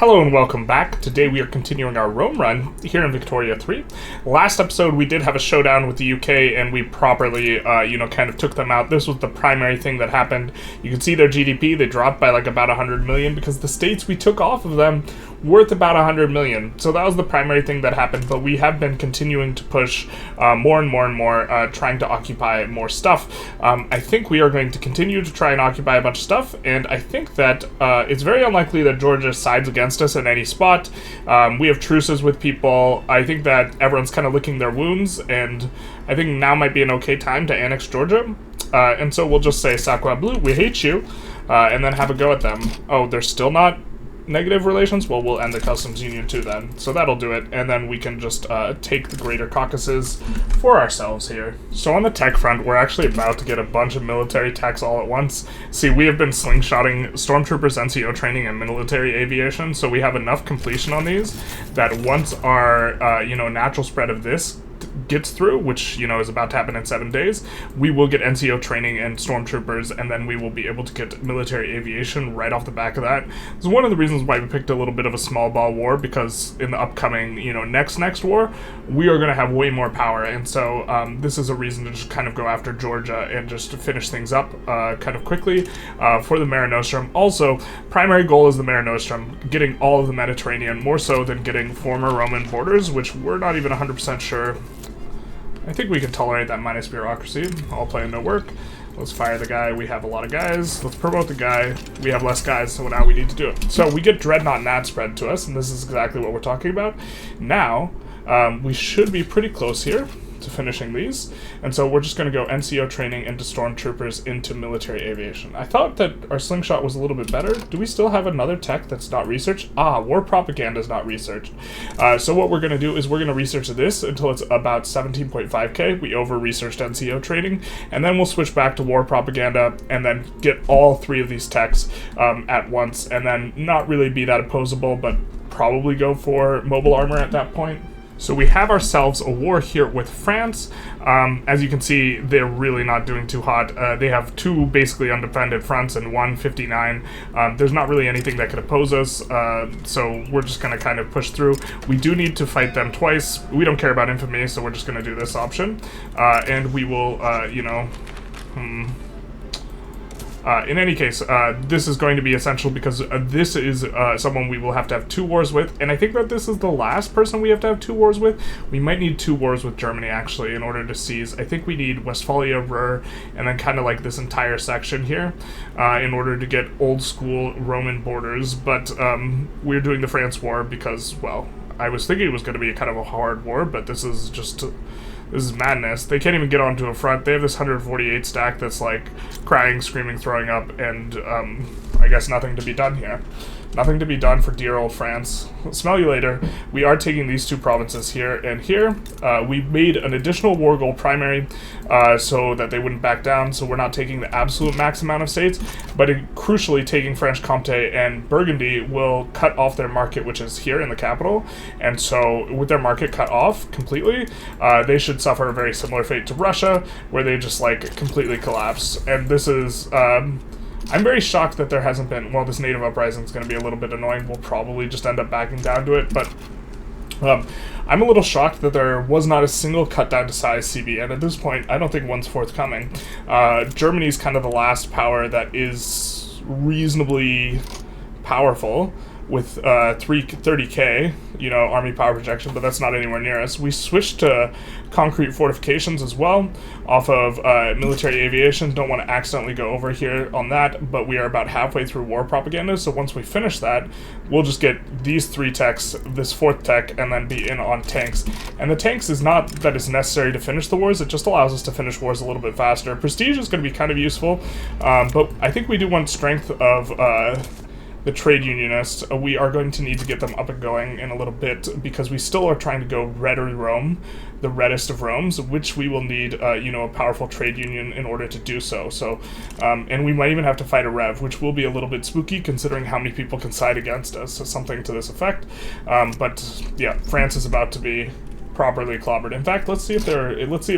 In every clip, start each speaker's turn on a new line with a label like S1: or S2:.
S1: Hello and welcome back. Today we are continuing our Rome run here in Victoria 3. Last episode we did have a showdown with the UK and we properly, kind of took them out. This was the primary thing that happened. You can see their GDP, they dropped by like about 100 million because the states we took off of them worth about 100 million. So that was the primary thing that happened, but we have been continuing to push more and more, trying to occupy more stuff. I think we are going to continue to try and occupy a bunch of stuff, and I think that it's very unlikely that Georgia sides against us in any spot. We have truces with people. I think that everyone's kind of licking their wounds, and I think now might be an okay time to annex Georgia. And so we'll just say, Sacre Bleu, we hate you, and then have a go at them. Oh, they're still not negative relations? Well, we'll end the customs union too then. So that'll do it, and then we can just take the greater Caucasus for ourselves here. So on the tech front, we're actually about to get a bunch of military techs all at once. See, we have been slingshotting stormtroopers, NCO training, and military aviation, so we have enough completion on these that once our, natural spread of this gets through, which, is about to happen in 7 days, we will get NCO training and stormtroopers, and then we will be able to get military aviation right off the back of that. This is one of the reasons why we picked a little bit of a small ball war, because in the upcoming, next war, we are going to have way more power, and so this is a reason to just kind of go after Georgia and just to finish things up kind of quickly for the Mare Nostrum. Also, primary goal is the Mare Nostrum, getting all of the Mediterranean, more so than getting former Roman borders, which we're not even 100% sure. I think we can tolerate that minus bureaucracy. All play and no work. Let's fire the guy. We have a lot of guys. Let's promote the guy. We have less guys, so now we need to do it. So we get Dreadnought Nad spread to us, and this is exactly what we're talking about. Now, we should be pretty close here to finishing these, and so we're just going to go NCO training into stormtroopers into military aviation. I thought that our slingshot was a little bit better. Do we still have another tech that's not researched? War propaganda is not researched. So what we're going to do is we're going to research this until it's about 17.5k. We over-researched NCO training, and then we'll switch back to war propaganda and then get all three of these techs at once, and then not really be that opposable, but probably go for mobile armor at that point. So we have ourselves a war here with France. As you can see, they're really not doing too hot. They have two basically undefended fronts and 159. There's not really anything that could oppose us, so we're just going to kind of push through. We do need to fight them twice. We don't care about infamy, so we're just going to do this option. And we will, in any case, this is going to be essential because this is someone we will have to have two wars with, and I think that this is the last person we have to have two wars with. We might need two wars with Germany, actually, in order to seize. I think we need Westphalia, Ruhr, and then kind of like this entire section here in order to get old-school Roman borders, but we're doing the France war because, well, I was thinking it was going to be kind of a hard war, but this is just... This is madness. They can't even get onto a front. They have this 148 stack that's like crying, screaming, throwing up, and I guess nothing to be done here. Nothing to be done for dear old France. Smell you later. We are taking these two provinces here and here. We made an additional war goal primary so that they wouldn't back down, so we're not taking the absolute max amount of states, but crucially taking Franche Comté and Burgundy will cut off their market, which is here in the capital, and so with their market cut off completely, they should suffer a very similar fate to Russia, where they just like completely collapse. And this is... I'm very shocked that there hasn't been... Well, this native uprising is going to be a little bit annoying. We'll probably just end up backing down to it, but I'm a little shocked that there was not a single cut down to size CB, and at this point, I don't think one's forthcoming. Germany's kind of the last power that is reasonably powerful with 30k, army power projection, but that's not anywhere near us. We switched to concrete fortifications as well, off of military aviation. Don't want to accidentally go over here on that, but we are about halfway through war propaganda, so once we finish that, we'll just get these three techs, this fourth tech, and then be in on tanks. And the tanks is not that it's necessary to finish the wars, it just allows us to finish wars a little bit faster. Prestige is going to be kind of useful, but I think we do want strength of... the trade unionists. We are going to need to get them up and going in a little bit because we still are trying to go redder Rome, the reddest of Romes, which we will need, a powerful trade union in order to do so. So, and we might even have to fight a rev, which will be a little bit spooky considering how many people can side against us, so something to this effect. But yeah, France is about to be properly clobbered. In fact, let's see if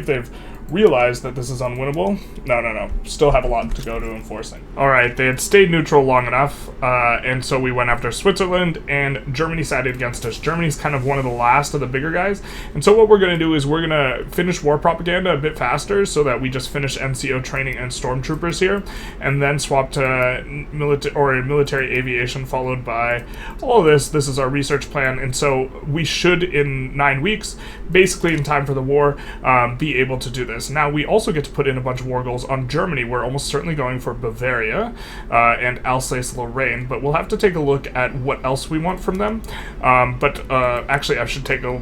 S1: they've realize that this is unwinnable. No. Still have a lot to go to enforcing. Alright, they had stayed neutral long enough, and so we went after Switzerland, and Germany sided against us. Germany's kind of one of the last of the bigger guys, and so what we're going to do is we're going to finish war propaganda a bit faster so that we just finish NCO training and stormtroopers here, and then swap to military aviation, followed by all of this. This is our research plan, and so we should, in 9 weeks, basically in time for the war, be able to do this. Now, we also get to put in a bunch of war goals on Germany. We're almost certainly going for Bavaria and Alsace-Lorraine, but we'll have to take a look at what else we want from them. Actually, I should take a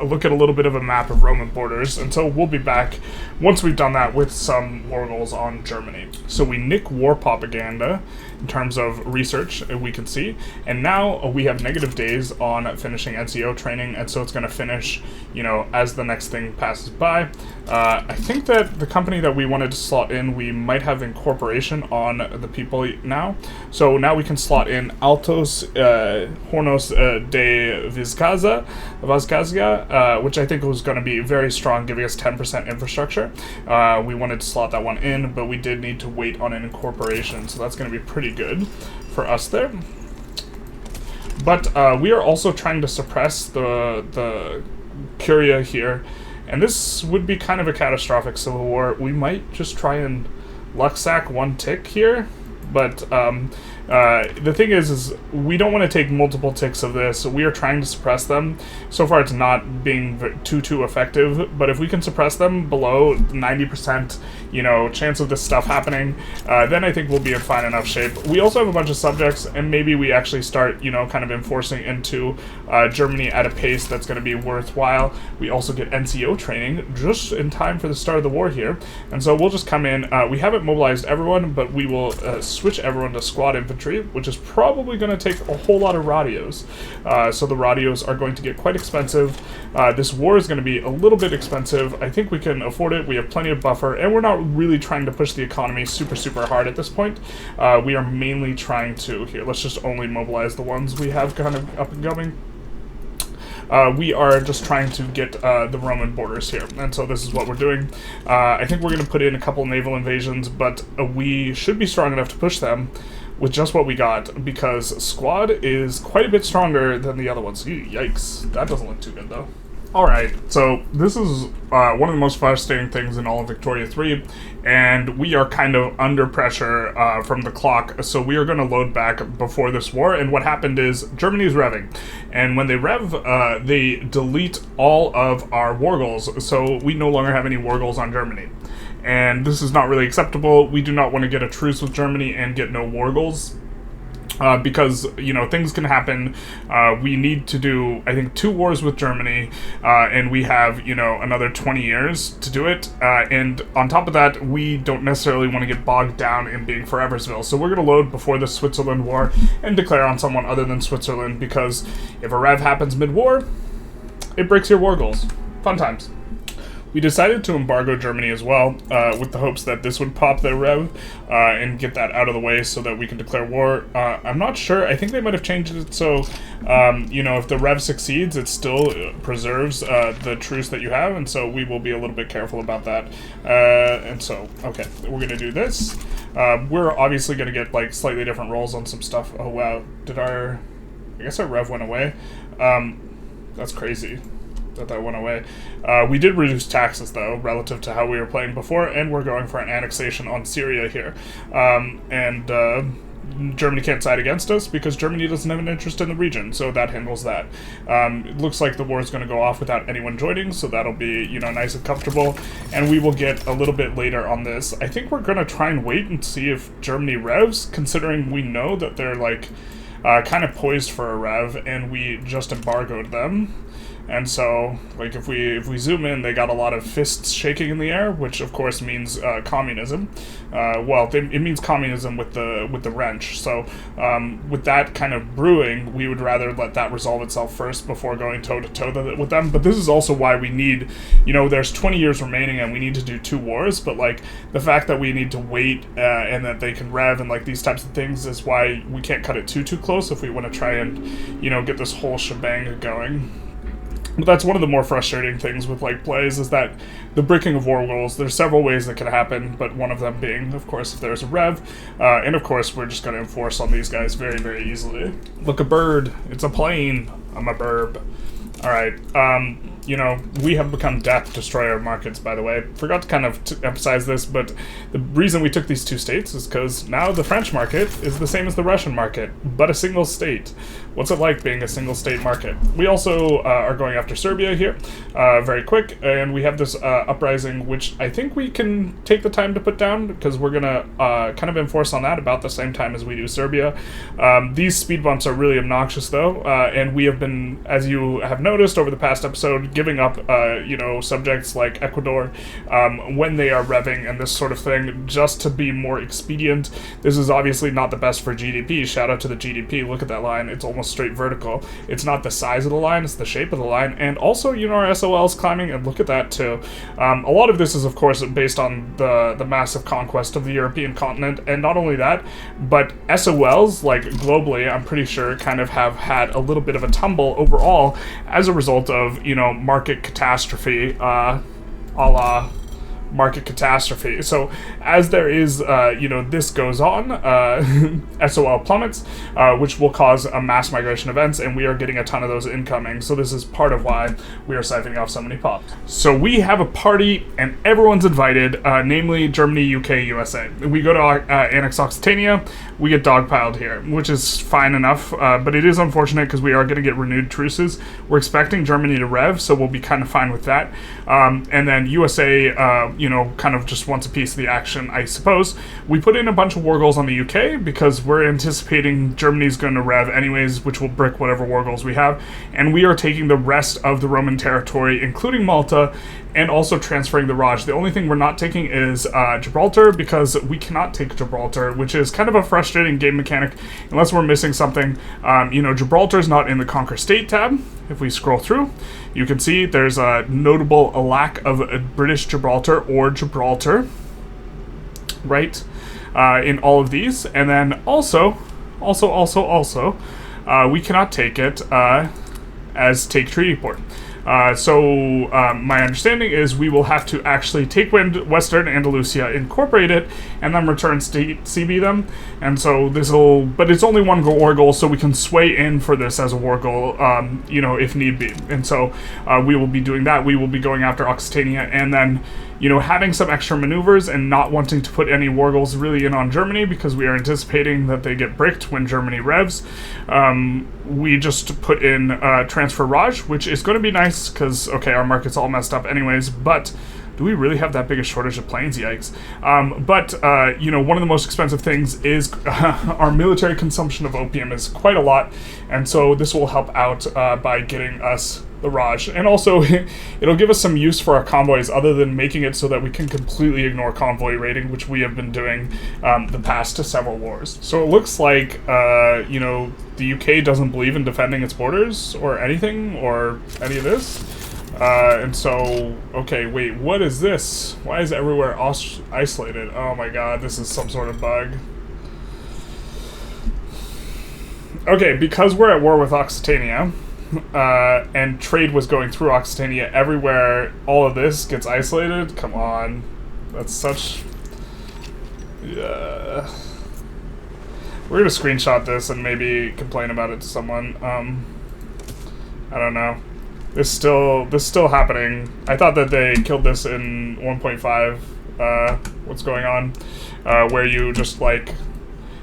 S1: look at a little bit of a map of Roman borders, and so we'll be back once we've done that with some war goals on Germany. So we nick war propaganda in terms of research, we can see, and now we have negative days on finishing NCO training, and so it's going to finish, as the next thing passes by. I think that the company that we wanted to slot in, we might have incorporation on the people now, so now we can slot in Altos Hornos de Vizcaya, which I think was going to be very strong, giving us 10% infrastructure. We wanted to slot that one in, but we did need to wait on an incorporation, so that's going to be pretty good for us there. But we are also trying to suppress the Curia here, and this would be kind of a catastrophic civil war. We might just try and luck sack one tick here, but the thing is we don't want to take multiple ticks of this. We are trying to suppress them. So far it's not being too effective, but if we can suppress them below 90% chance of this stuff happening, then I think we'll be in fine enough shape. We also have a bunch of subjects, and maybe we actually start kind of enforcing into Germany at a pace that's going to be worthwhile. We also get NCO training just in time for the start of the war here, and so we'll just come in. We haven't mobilized everyone, but we will switch everyone to squad infantry, which is probably going to take a whole lot of radios. So the radios are going to get quite expensive. This war is going to be a little bit expensive. I think we can afford it. We have plenty of buffer, and we're not really trying to push the economy super hard at this point. We are mainly trying to, here, let's just only mobilize the ones we have kind of up and going. We are just trying to get the Roman borders here, and so this is what we're doing. I think we're going to put in a couple naval invasions, but we should be strong enough to push them with just what we got, because Squad is quite a bit stronger than the other ones. Yikes, that doesn't look too good though. Alright, so this is one of the most frustrating things in all of Victoria 3, and we are kind of under pressure from the clock, so we are going to load back before this war. And what happened is Germany's revving, and when they rev, they delete all of our war goals, so we no longer have any war goals on Germany. And this is not really acceptable. We do not want to get a truce with Germany and get no war goals. Because, things can happen. We need to do, I think, 2 wars with Germany, and we have, another 20 years to do it. And on top of that, we don't necessarily want to get bogged down in being Foreversville. So we're going to load before the Switzerland war and declare on someone other than Switzerland, because if a rev happens mid-war, it breaks your war goals. Fun times. We decided to embargo Germany as well, with the hopes that this would pop their rev and get that out of the way so that we can declare war. I'm not sure. I think they might have changed it so, if the rev succeeds, it still preserves the truce that you have, and so we will be a little bit careful about that. And so, okay, we're going to do this. We're obviously going to get, slightly different rolls on some stuff. Oh, wow. I guess our rev went away. That's crazy that went away. We did reduce taxes, though, relative to how we were playing before, and we're going for an annexation on Syria here. Germany can't side against us because Germany doesn't have an interest in the region, so that handles that. It looks like the war is going to go off without anyone joining, so that'll be, nice and comfortable, and we will get a little bit later on this. I think we're going to try and wait and see if Germany revs, considering we know that they're, kind of poised for a rev, and we just embargoed them. And so, if we zoom in, they got a lot of fists shaking in the air, which of course means communism. It means communism with the wrench. So, with that kind of brewing, we would rather let that resolve itself first before going toe-to-toe with them. But this is also why we need, there's 20 years remaining and we need to do 2 wars, but, the fact that we need to wait and that they can rev and, these types of things is why we can't cut it too close if we want to try and, get this whole shebang going. But that's one of the more frustrating things with like plays, is that the breaking of war rules, there's several ways that can happen, but one of them being, of course, if there's a rev, and of course we're just going to enforce on these guys very, very easily. Look, a bird, it's a plane, I'm a burb. Alright, you know, we have become death destroyer markets, by the way. Forgot to kind of emphasize this, but the reason we took these two states is because now the French market is the same as the Russian market, but a single state. What's it like being a single state market? We also are going after Serbia here, very quick, and we have this uprising, which I think we can take the time to put down, because we're going to kind of enforce on that about the same time as we do Serbia. These speed bumps are really obnoxious, though, and we have been, as you have noticed over the past episode, giving up, you know, subjects like Ecuador when they are revving and this sort of thing, just to be more expedient. This is obviously not the best for GDP. Shout out to the GDP. Look at that line. It's almost straight vertical. It's not the size of the line, it's the shape of the line. And also, you know, our SOL's climbing, and look at that too. A lot of this is, of course, based on the massive conquest of the European continent, and not only that, but SOLs, like globally, I'm pretty sure, kind of have had a little bit of a tumble overall as a result of, you know, market catastrophe, a la market catastrophe. So as there is, you know, this goes on, SOL plummets, which will cause a mass migration events, and we are getting a ton of those incoming. So this is part of why we are siphoning off so many pops. So we have a party, and everyone's invited, namely Germany, UK, USA. We go to annex Occitania, we get dogpiled here, which is fine enough, but it is unfortunate because we are going to get renewed truces. We're expecting Germany to rev, so we'll be kind of fine with that. And then USA, you know, kind of just wants a piece of the action, I suppose. We put in a bunch of war goals on the UK because we're anticipating Germany's going to rev anyways, which will brick whatever war goals we have. And we are taking the rest of the Roman territory, including Malta, and also transferring the Raj. The only thing we're not taking is Gibraltar, because we cannot take Gibraltar, which is kind of a frustrating game mechanic unless we're missing something. You know, Gibraltar's not in the Conquer State tab. If we scroll through, you can see there's a notable lack of a British Gibraltar or Gibraltar, right, in all of these. And then also, we cannot take it as take treaty port. So my understanding is we will have to actually take Western Andalusia, incorporate it, and then return state CB them. And so this will, but it's only one war goal, so we can sway in for this as a war goal, you know, if need be. And so we will be doing that. We will be going after Occitania, and then, you know, having some extra maneuvers and not wanting to put any war goals really in on Germany because we are anticipating that they get bricked when Germany revs. We just put in Transfer Raj, which is going to be nice because, okay, our market's all messed up anyways, but do we really have that big a shortage of planes? Yikes. But you know, one of the most expensive things is our military consumption of opium is quite a lot, and so this will help out by getting us the Raj. And also, it'll give us some use for our convoys other than making it so that we can completely ignore convoy raiding, which we have been doing the past several wars. So it looks like, you know, the UK doesn't believe in defending its borders or anything or any of this. And so, okay, wait, what is this? Why is everywhere isolated? Oh my god, this is some sort of bug. Okay, because we're at war with Occitania, and trade was going through Occitania everywhere, all of this gets isolated? Come on. That's such... We're gonna screenshot this and maybe complain about it to someone. I don't know. This still happening. I thought that they killed this in 1.5. What's going on? Where you just, like,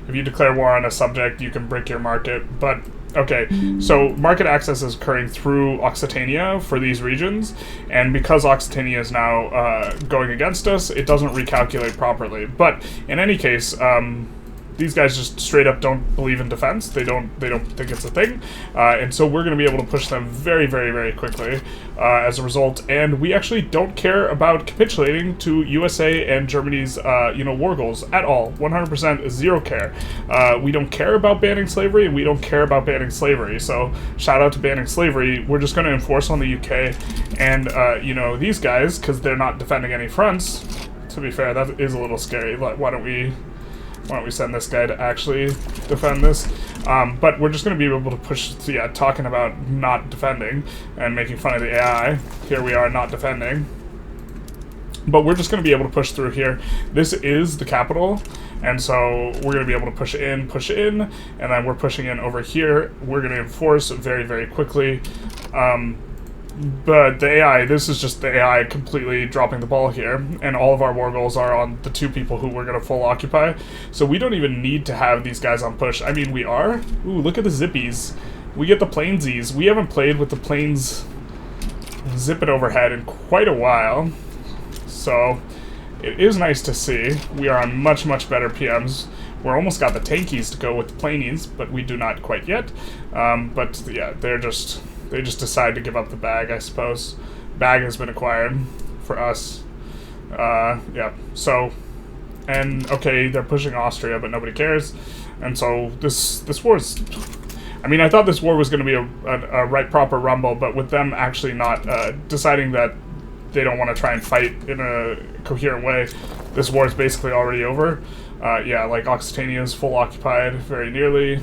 S1: if you declare war on a subject, you can break your market. But, okay, so market access is occurring through Occitania for these regions, and because Occitania is now going against us, it doesn't recalculate properly. But, in any case, these guys just straight up don't believe in defense. They don't think it's a thing, and so we're going to be able to push them very, very, very quickly as a result. And we actually don't care about capitulating to USA and Germany's you know, war goals at all. 100% zero care. We don't care about banning slavery, and we don't care about banning slavery. So shout out to banning slavery. We're just going to enforce on the UK and you know, these guys, because they're not defending any fronts. To be fair, that is a little scary. Like, why don't we send this guy to actually defend this? But we're just going to be able to push, yeah, talking about not defending and making fun of the AI. Here we are not defending. But we're just going to be able to push through here. This is the capital, and so we're going to be able to push in, and then we're pushing in over here. We're going to enforce very, very quickly. But the AI, this is just the AI completely dropping the ball here, and all of our war goals are on the 2 people who we're going to full occupy. So we don't even need to have these guys on push. I mean, we are. Ooh, look at the zippies. We get the planesies. We haven't played with the planes zip it overhead in quite a while. So it is nice to see. We are on much, much better PMs. We're almost got the tankies to go with the planies, but we do not quite yet. But yeah, they just decide to give up the bag, I suppose. Bag has been acquired for us. Yeah, so, and okay, they're pushing Austria, but nobody cares. And so this war is, I mean, I thought this war was going to be a right proper rumble, but with them actually not deciding that they don't want to try and fight in a coherent way, this war is basically already over. Yeah, like Occitania is full occupied, very nearly.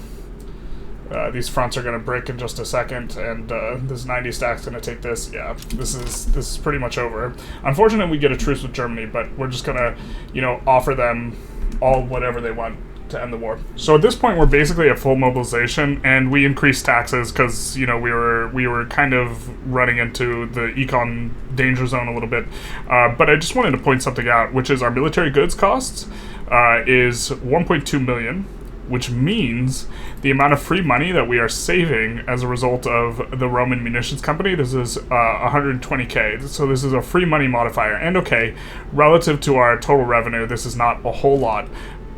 S1: These fronts are going to break in just a second, and this 90 stack's going to take this. Yeah, this is pretty much over. Unfortunately, we get a truce with Germany, but we're just going to, you know, offer them all whatever they want to end the war. So at this point, we're basically at full mobilization, and we increased taxes because, you know, we were kind of running into the econ danger zone a little bit. But I just wanted to point something out, which is our military goods costs is 1.2 million. Which means the amount of free money that we are saving as a result of the Roman munitions company, this is 120k. So this is a free money modifier. And okay, relative to our total revenue, this is not a whole lot,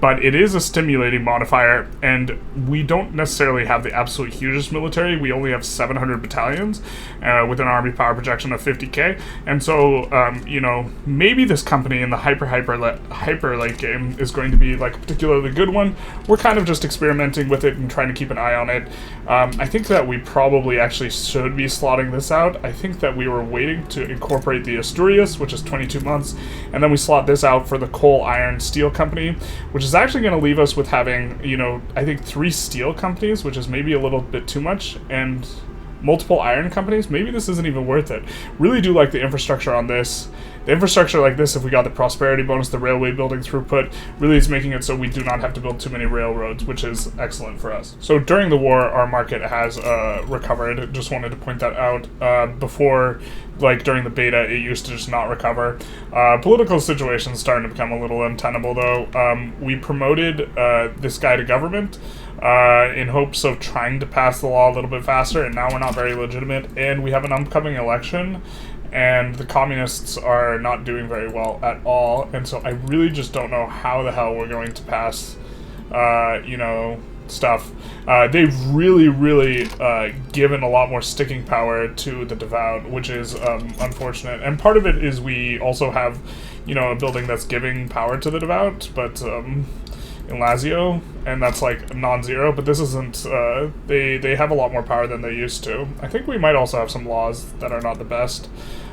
S1: but it is a stimulating modifier, and we don't necessarily have the absolute hugest military. We only have 700 battalions with an army power projection of 50k, and so, you know, maybe this company in the hyper late game is going to be like a particularly good one. We're kind of just experimenting with it and trying to keep an eye on it. I think that we probably actually should be slotting this out. I think that we were waiting to incorporate the Asturias, which is 22 months, and then we slot this out for the coal, iron, steel company, which is actually going to leave us with having, you know, I think 3 steel companies, which is maybe a little bit too much, and multiple iron companies. Maybe this isn't even worth it. Really do like the infrastructure on this. The infrastructure like this, if we got the prosperity bonus, the railway building throughput, really is making it so we do not have to build too many railroads, which is excellent for us. So during the war, our market has recovered. Just wanted to point that out. Before, like during the beta, it used to just not recover. Political situation's starting to become a little untenable, though. We promoted this guy to government in hopes of trying to pass the law a little bit faster, and now we're not very legitimate, and we have an upcoming election, and the communists are not doing very well at all, and so I really just don't know how the hell we're going to pass, you know, stuff. They've really given a lot more sticking power to the devout, which is unfortunate, and part of it is we also have, you know, a building that's giving power to the devout, but in Lazio, and that's like non-zero, but this isn't, they have a lot more power than they used to. I think we might also have some laws that are not the best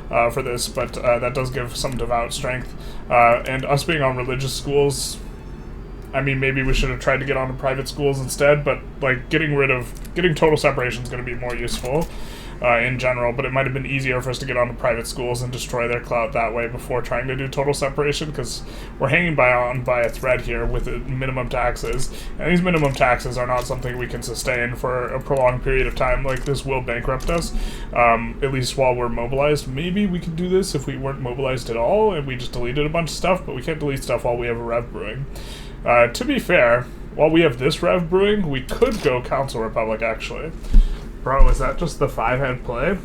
S1: for this, but that does give some devout strength. And us being on religious schools, I mean, maybe we should have tried to get onto private schools instead, but like getting total separation is going to be more useful in general, but it might have been easier for us to get onto private schools and destroy their clout that way before trying to do total separation, because we're hanging by a thread here with minimum taxes, and these minimum taxes are not something we can sustain for a prolonged period of time. Like, this will bankrupt us, at least while we're mobilized. Maybe we could do this if we weren't mobilized at all and we just deleted a bunch of stuff, but we can't delete stuff while we have a rev brewing. To be fair, while we have this rev brewing, we could go Council Republic, actually. Bro, is that just the 5-head play?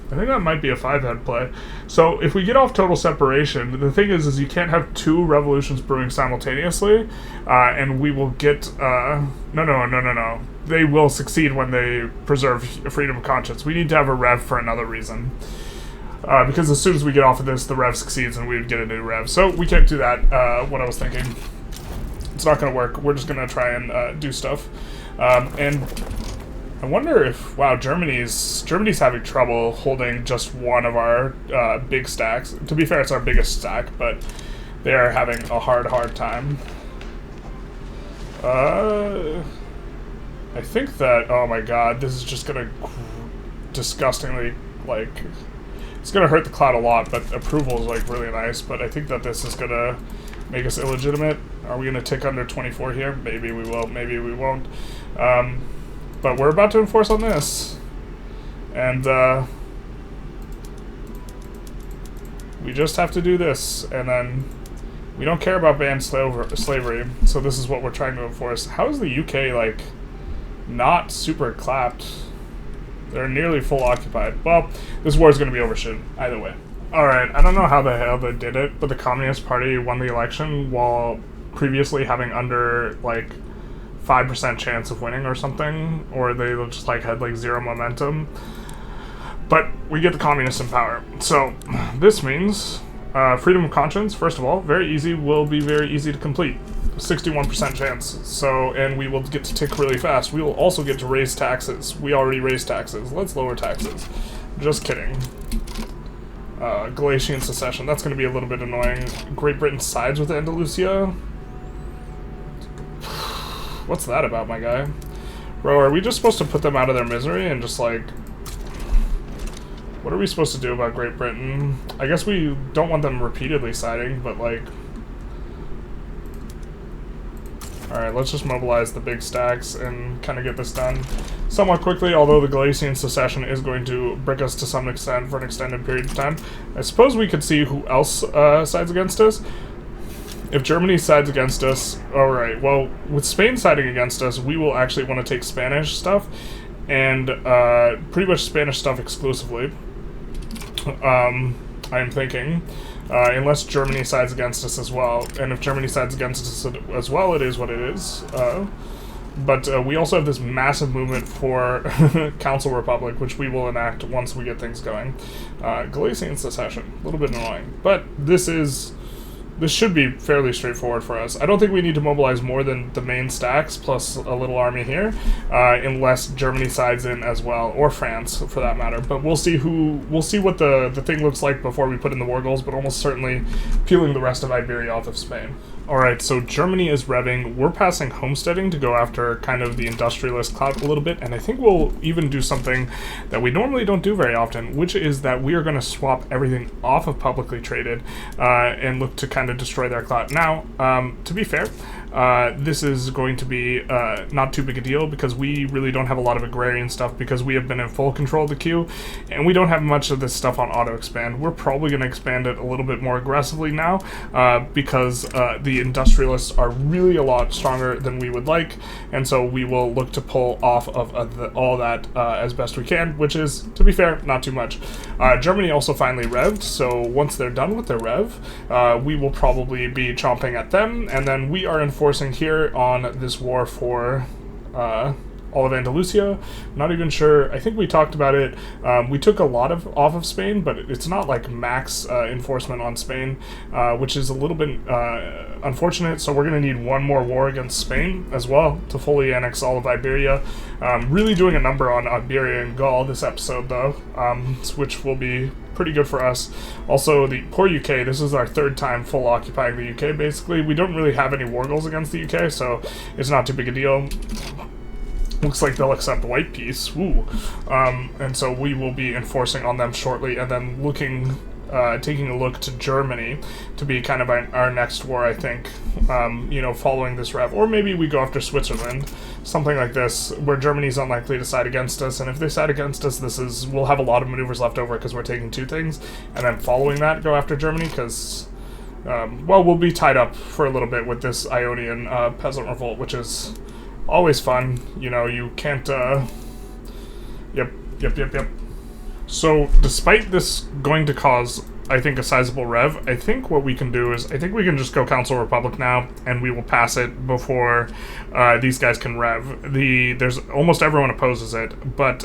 S1: I think that might be a 5-head play. So if we get off total separation, the thing is you can't have 2 revolutions brewing simultaneously, and we will get, no. They will succeed when they preserve freedom of conscience. We need to have a rev for another reason. Because as soon as we get off of this, the rev succeeds and we would get a new rev. So we can't do that, what I was thinking. It's not going to work. We're just going to try and do stuff. And I wonder if, wow, Germany's having trouble holding just one of our big stacks. To be fair, it's our biggest stack, but they are having a hard time. I I think that, oh my god, this is just gonna disgustingly, like, it's gonna hurt the clout a lot, but approval is, like, really nice, but I think that this is gonna make us illegitimate. Are we gonna tick under 24 here? Maybe we will, maybe we won't. But we're about to enforce on this. And, we just have to do this, and then we don't care about banned slavery, so this is what we're trying to enforce. How is the UK, like, not super clapped? They're nearly full occupied. Well, this war is going to be over soon, either way. Alright, I don't know how the hell they did it, but the Communist Party won the election while previously having under, like, 5% chance of winning or something, or they just, like, had, like, zero momentum. But we get the communists in power. So, this means freedom of conscience, first of all, very easy, will be very easy to complete. 61% chance. So, and we will get to tick really fast. We will also get to raise taxes. We already raised taxes. Let's lower taxes. Just kidding. Galatian secession, that's going to be a little bit annoying. Great Britain sides with Andalusia? What's that about, my guy? Bro, are we just supposed to put them out of their misery and just, like... What are we supposed to do about Great Britain? I guess we don't want them repeatedly siding, but, like... Alright, let's just mobilize the big stacks and kind of get this done somewhat quickly, although the Galatian secession is going to brick us to some extent for an extended period of time. I suppose we could see who else sides against us. If Germany sides against us... Alright, well, with Spain siding against us, we will actually want to take Spanish stuff, and pretty much Spanish stuff exclusively. I'm thinking. Unless Germany sides against us as well. And if Germany sides against us as well, it is what it is. But we also have this massive movement for Council Republic, which we will enact once we get things going. Galatian secession. A little bit annoying. But this should be fairly straightforward for us. I don't think we need to mobilize more than the main stacks plus a little army here, unless Germany sides in as well, or France for that matter. But we'll see what the thing looks like before we put in the war goals, but almost certainly peeling the rest of Iberia off of Spain. Alright, so Germany is revving. We're passing homesteading to go after kind of the industrialist clout a little bit, and I think we'll even do something that we normally don't do very often, which is that we are going to swap everything off of publicly traded and look to kind of destroy their clout. Now, to be fair, this is going to be not too big a deal because we really don't have a lot of agrarian stuff because we have been in full control of the queue, and we don't have much of this stuff on auto-expand. We're probably going to expand it a little bit more aggressively now because the industrialists are really a lot stronger than we would like, and so we will look to pull off of all that as best we can, which is, to be fair, not too much. Germany also finally revved, so once they're done with their rev, we will probably be chomping at them, and then we are enforcing here on this war for all of Andalusia. Not even sure. I think we talked about it. We took a lot off of Spain, but it's not like max enforcement on Spain, which is a little bit unfortunate. So we're going to need one more war against Spain as well to fully annex all of Iberia. Really doing a number on Iberia and Gaul this episode, though, which will be pretty good for us. Also, the poor UK, this is our third time full occupying the UK, basically. We don't really have any war goals against the UK, so it's not too big a deal. Looks like they'll accept white peace. Ooh. And so we will be enforcing on them shortly, and then taking a look to Germany to be kind of our next war, I think, following this rev. Or maybe we go after Switzerland, something like this, where Germany's unlikely to side against us, and if they side against us, we'll have a lot of maneuvers left over because we're taking two things, and then following that, go after Germany, because, we'll be tied up for a little bit with this Ionian peasant revolt, which is always fun. You can't, Yep. So, despite this going to cause, I think, a sizable rev, I think what we can do is, I think we can just go Council Republic now, and we will pass it before these guys can rev. There's almost everyone opposes it, but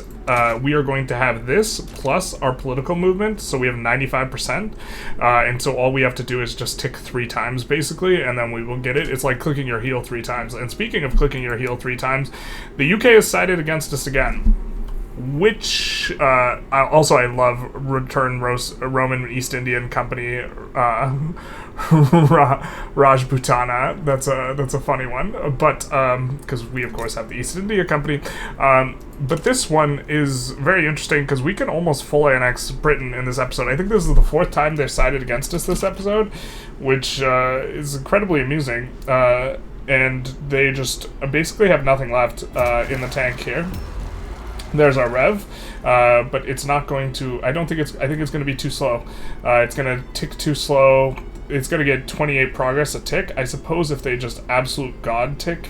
S1: we are going to have this plus our political movement, so we have 95%, and so all we have to do is just tick 3 times, basically, and then we will get it. It's like clicking your heel 3 times. And speaking of clicking your heel 3 times, the UK has sided against us again. which I love Return Roman East Indian Company Rajputana. That's a funny one, but because we of course have the East India Company, but this one is very interesting because we can almost full annex Britain in this episode. I think this is the 4th time they've sided against us this episode, which is incredibly amusing. And they just basically have nothing left in the tank here. There's our rev, but it's not going to. I think it's going to be too slow. It's going to tick too slow. It's going to get 28 progress a tick. I suppose if they just absolute god tick.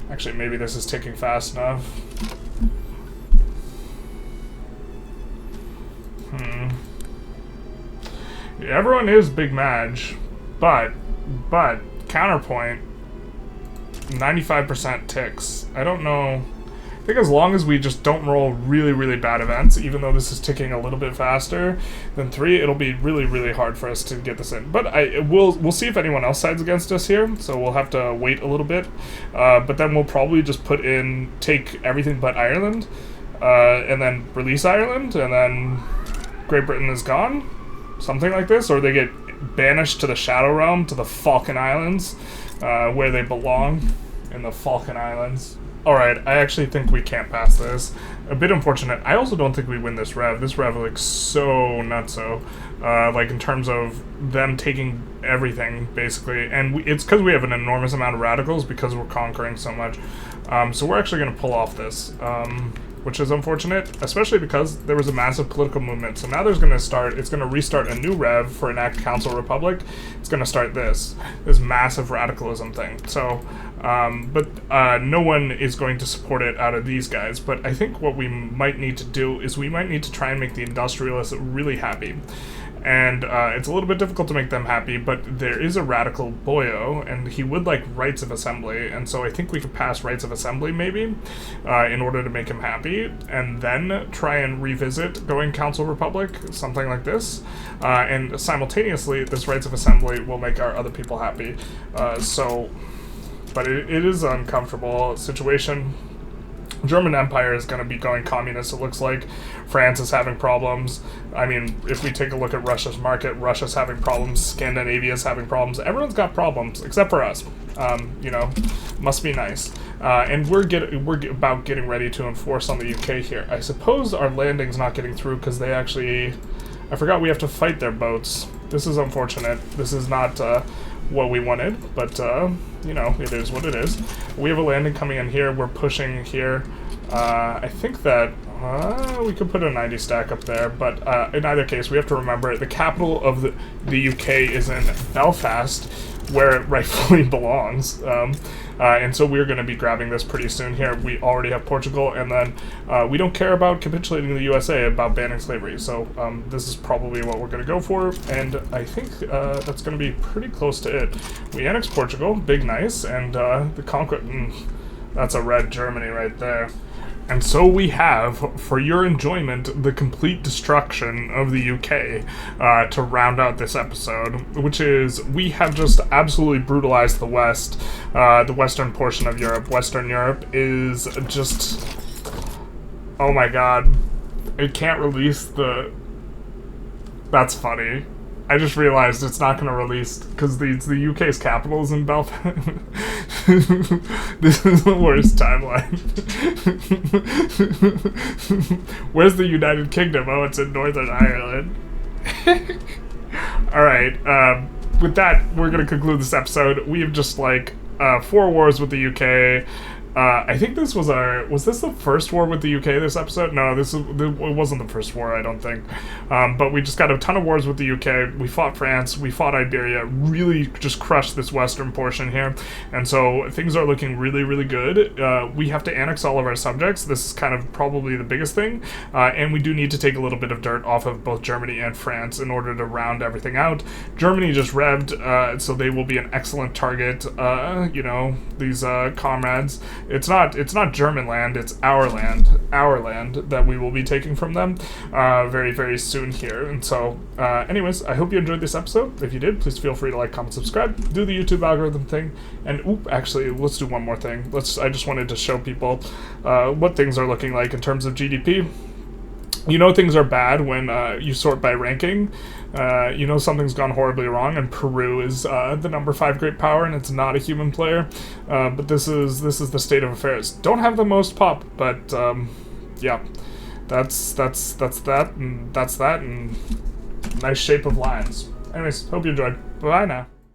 S1: Actually, maybe this is ticking fast enough. Yeah, everyone is Big Madge, but counterpoint. 95% ticks. I don't know. I think as long as we just don't roll really, really bad events, even though this is ticking a little bit faster than 3, it'll be really, really hard for us to get this in. But we'll see if anyone else sides against us here, so we'll have to wait a little bit. But then we'll probably just take everything but Ireland, and then release Ireland, and then Great Britain is gone. Something like this, or they get banished to the Shadow Realm, to the Falkland Islands, where they belong, in the Falkland Islands. Alright, I actually think we can't pass this. A bit unfortunate. I also don't think we win this rev. This rev looks so nutso. Like, in terms of them taking everything, basically. And it's because we have an enormous amount of radicals, because we're conquering so much. So we're actually going to pull off this. Which is unfortunate, especially because there was a massive political movement. So now it's going to restart a new rev for Enact Council Republic. It's going to start this massive radicalism thing. So, but no one is going to support it out of these guys. But I think what we might need to do is we might need to try and make the Industrialists really happy. And it's a little bit difficult to make them happy, but there is a radical boyo, and he would like rights of assembly, and so I think we could pass rights of assembly, maybe, in order to make him happy, and then try and revisit going Council Republic, something like this, and simultaneously, this rights of assembly will make our other people happy. But it is an uncomfortable situation. German Empire is going to be going communist, it looks like. France is having problems. I mean, if we take a look at Russia's market, Russia's having problems, Scandinavia's having problems. Everyone's got problems, except for us. Must be nice. And we're about getting ready to enforce on the UK here. I suppose our landing's not getting through because they actually... I forgot we have to fight their boats. This is unfortunate. This is not... what we wanted, but it is what it is. We have a landing coming in here. We're pushing here. I think that we could put a 90 stack up there, but in either case, we have to remember the capital of the UK is in Belfast, where it rightfully belongs. And so we're going to be grabbing this pretty soon here. We already have Portugal, and then we don't care about capitulating the USA, about banning slavery. So this is probably what we're going to go for, and I think that's going to be pretty close to it. We annex Portugal, big nice, and the conquest, that's a red Germany right there. And so we have, for your enjoyment, the complete destruction of the UK to round out this episode, which is, we have just absolutely brutalized the West, the western portion of Europe. Western Europe is just, oh my god, it can't release the, that's funny. I just realized it's not going to release, because the UK's capital is in Belfast. This is the worst timeline. Where's the United Kingdom? Oh, it's in Northern Ireland. Alright, with that, we're going to conclude this episode. We have just, 4 wars with the UK. I think this was this the first war with the UK this episode? No, it wasn't the first war, I don't think. But we just got a ton of wars with the UK. We fought France, we fought Iberia, really just crushed this western portion here. And so things are looking really, really good. We have to annex all of our subjects. This is kind of probably the biggest thing. And we do need to take a little bit of dirt off of both Germany and France in order to round everything out. Germany just revved, so they will be an excellent target. These comrades. It's not German land, it's our land that we will be taking from them very, very soon here. And so, anyways, I hope you enjoyed this episode. If you did, please feel free to like, comment, subscribe, do the YouTube algorithm thing, and actually, let's do one more thing. I just wanted to show people what things are looking like in terms of GDP. You know things are bad when you sort by ranking. You know something's gone horribly wrong, and Peru is the number 5 great power, and it's not a human player. But this is the state of affairs. Don't have the most pop, but yeah, that's that, and that's that, and nice shape of lines. Anyways, hope you enjoyed. Bye now.